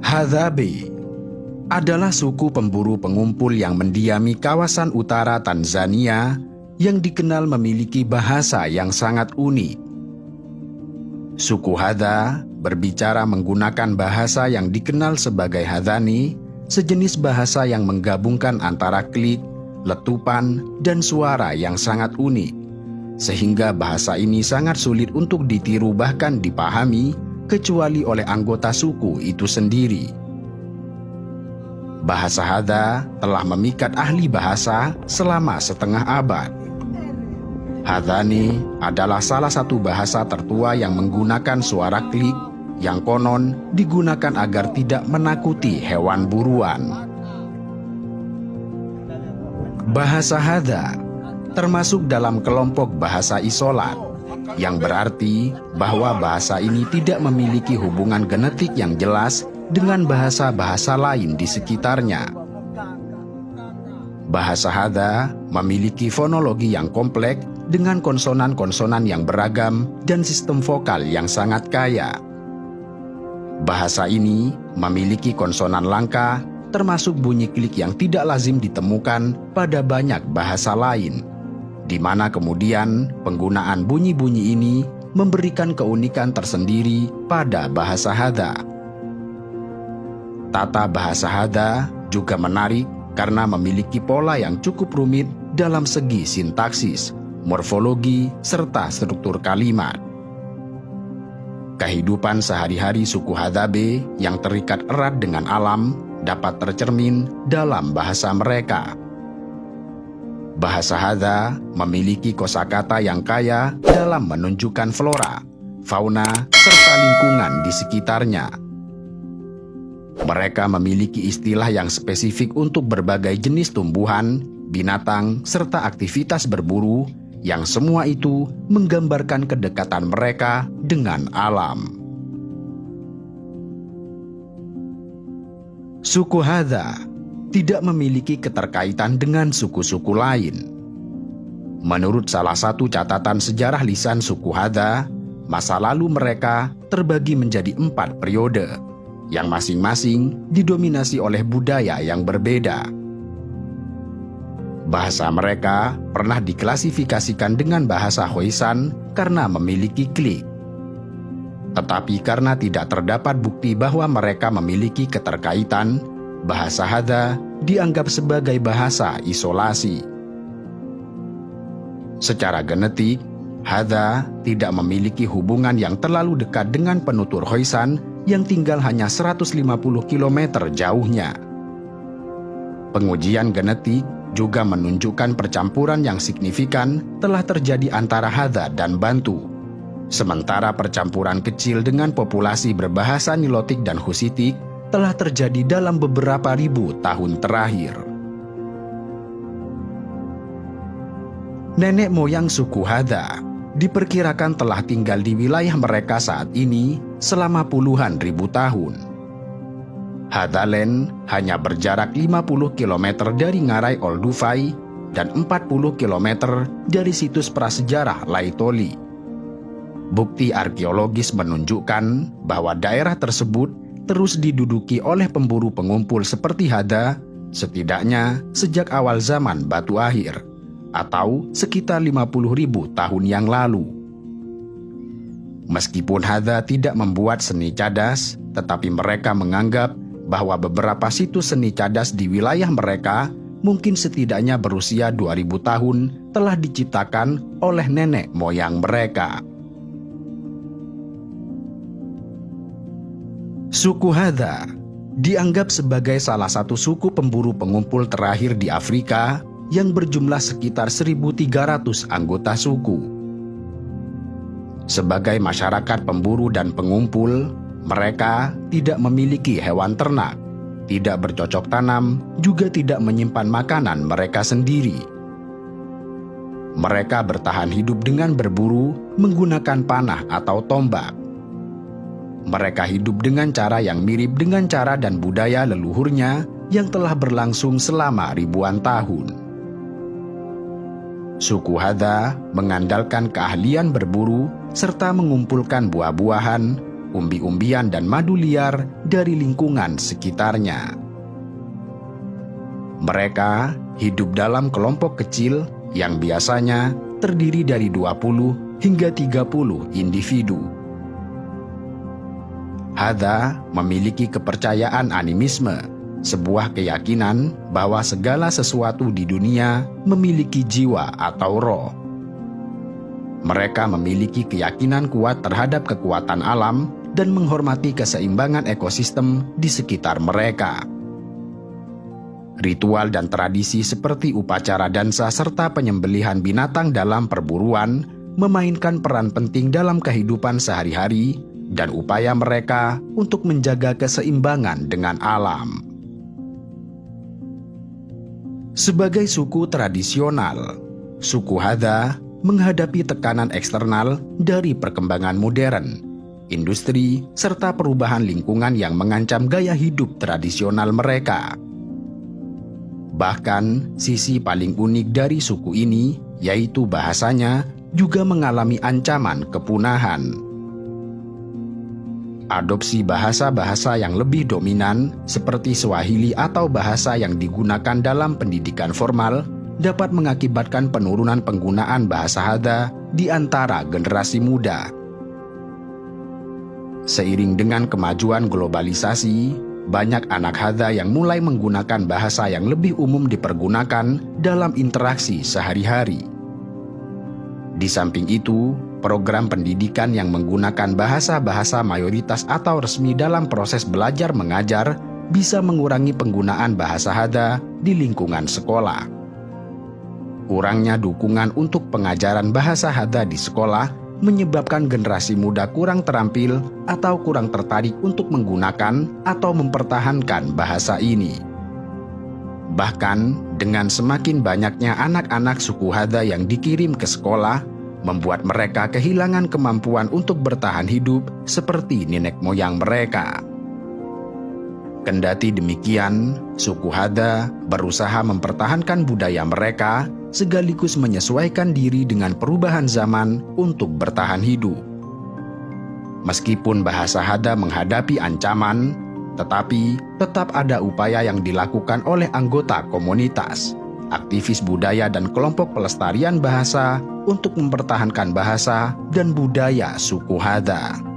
Hadzabe adalah suku pemburu pengumpul yang mendiami kawasan utara Tanzania yang dikenal memiliki bahasa yang sangat unik. Suku Hadza berbicara menggunakan bahasa yang dikenal sebagai Hadzaani, sejenis bahasa yang menggabungkan antara klik, letupan, dan suara yang sangat unik, sehingga bahasa ini sangat sulit untuk ditiru bahkan dipahami, kecuali oleh anggota suku itu sendiri. Bahasa Hadza telah memikat ahli bahasa selama setengah abad. Hadzaani adalah salah satu bahasa tertua yang menggunakan suara klik yang konon digunakan agar tidak menakuti hewan buruan. Bahasa Hadza termasuk dalam kelompok bahasa isolat, yang berarti bahwa bahasa ini tidak memiliki hubungan genetik yang jelas dengan bahasa-bahasa lain di sekitarnya. Bahasa Hadza memiliki fonologi yang kompleks dengan konsonan-konsonan yang beragam dan sistem vokal yang sangat kaya. Bahasa ini memiliki konsonan langka, termasuk bunyi klik yang tidak lazim ditemukan pada banyak bahasa lain, di mana kemudian penggunaan bunyi-bunyi ini memberikan keunikan tersendiri pada bahasa Hadza. Tata bahasa Hadza juga menarik karena memiliki pola yang cukup rumit dalam segi sintaksis, morfologi, serta struktur kalimat. Kehidupan sehari-hari suku Hadzabe yang terikat erat dengan alam dapat tercermin dalam bahasa mereka. Bahasa Hadza memiliki kosakata yang kaya dalam menunjukkan flora, fauna, serta lingkungan di sekitarnya. Mereka memiliki istilah yang spesifik untuk berbagai jenis tumbuhan, binatang, serta aktivitas berburu, yang semua itu menggambarkan kedekatan mereka dengan alam. Suku Hadza tidak memiliki keterkaitan dengan suku-suku lain. Menurut salah satu catatan sejarah lisan suku Hadza, masa lalu mereka terbagi menjadi 4 periode, yang masing-masing didominasi oleh budaya yang berbeda. Bahasa mereka pernah diklasifikasikan dengan bahasa Khoisan karena memiliki klik. Tetapi karena tidak terdapat bukti bahwa mereka memiliki keterkaitan, bahasa Hadza dianggap sebagai bahasa isolasi. Secara genetik, Hadza tidak memiliki hubungan yang terlalu dekat dengan penutur Khoisan yang tinggal hanya 150 km jauhnya. Pengujian genetik juga menunjukkan percampuran yang signifikan telah terjadi antara Hadza dan Bantu. Sementara percampuran kecil dengan populasi berbahasa Nilotik dan Husitik telah terjadi dalam beberapa ribu tahun terakhir. Nenek moyang suku Hadza diperkirakan telah tinggal di wilayah mereka saat ini selama puluhan ribu tahun. Hadzaland hanya berjarak 50 km dari Ngarai Olduvai dan 40 km dari situs prasejarah Laetoli. Bukti arkeologis menunjukkan bahwa daerah tersebut terus diduduki oleh pemburu pengumpul seperti Hadza setidaknya sejak awal zaman batu akhir, atau sekitar 50.000 tahun yang lalu. Meskipun Hadza tidak membuat seni cadas, tetapi mereka menganggap bahwa beberapa situs seni cadas di wilayah mereka mungkin setidaknya berusia 2000 tahun telah diciptakan oleh nenek moyang mereka. Suku Hadza dianggap sebagai salah satu suku pemburu pengumpul terakhir di Afrika yang berjumlah sekitar 1.300 anggota suku. Sebagai masyarakat pemburu dan pengumpul, mereka tidak memiliki hewan ternak, tidak bercocok tanam, juga tidak menyimpan makanan mereka sendiri. Mereka bertahan hidup dengan berburu menggunakan panah atau tombak. Mereka hidup dengan cara yang mirip dengan cara dan budaya leluhurnya yang telah berlangsung selama ribuan tahun. Suku Hadza mengandalkan keahlian berburu serta mengumpulkan buah-buahan, umbi-umbian dan madu liar dari lingkungan sekitarnya. Mereka hidup dalam kelompok kecil yang biasanya terdiri dari 20 hingga 30 individu. Hadza memiliki kepercayaan animisme, sebuah keyakinan bahwa segala sesuatu di dunia memiliki jiwa atau roh. Mereka memiliki keyakinan kuat terhadap kekuatan alam dan menghormati keseimbangan ekosistem di sekitar mereka. Ritual dan tradisi seperti upacara dansa serta penyembelihan binatang dalam perburuan memainkan peran penting dalam kehidupan sehari-hari dan upaya mereka untuk menjaga keseimbangan dengan alam. Sebagai suku tradisional, suku Hadza menghadapi tekanan eksternal dari perkembangan modern, industri, serta perubahan lingkungan yang mengancam gaya hidup tradisional mereka. Bahkan, sisi paling unik dari suku ini, yaitu bahasanya, juga mengalami ancaman kepunahan. Adopsi bahasa-bahasa yang lebih dominan, seperti Swahili atau bahasa yang digunakan dalam pendidikan formal, dapat mengakibatkan penurunan penggunaan bahasa Hadza di antara generasi muda. Seiring dengan kemajuan globalisasi, banyak anak Hadza yang mulai menggunakan bahasa yang lebih umum dipergunakan dalam interaksi sehari-hari. Di samping itu, program pendidikan yang menggunakan bahasa-bahasa mayoritas atau resmi dalam proses belajar mengajar bisa mengurangi penggunaan bahasa Hadza di lingkungan sekolah. Kurangnya dukungan untuk pengajaran bahasa Hadza di sekolah menyebabkan generasi muda kurang terampil atau kurang tertarik untuk menggunakan atau mempertahankan bahasa ini. Bahkan, dengan semakin banyaknya anak-anak suku Hadza yang dikirim ke sekolah, membuat mereka kehilangan kemampuan untuk bertahan hidup seperti nenek moyang mereka. Kendati demikian, suku Hadza berusaha mempertahankan budaya mereka sekaligus menyesuaikan diri dengan perubahan zaman untuk bertahan hidup. Meskipun bahasa Hadza menghadapi ancaman, tetapi tetap ada upaya yang dilakukan oleh anggota komunitas, aktivis budaya dan kelompok pelestarian bahasa untuk mempertahankan bahasa dan budaya suku Hadza.